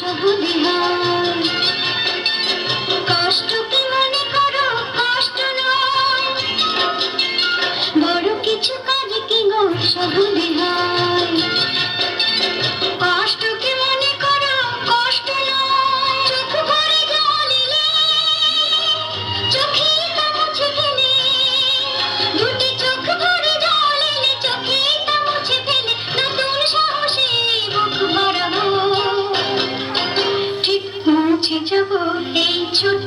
সবুজে হয়। কষ্ট কি মনে করো, কষ্ট নয়, বড় কিছু কাজ কি গো সবুজে হয়। কষ্ট কি মনে করো, কষ্ট নয়, চোখ ভরে জল এলে চোখে তা মুছে ফেলে, দুটি চোখ ভরে জল এলে চোখে তা মুছে ফেলে, নতুন সাহসে বুক বাড়াবো, ঠিক পৌঁছে যাব এই ছোট্ট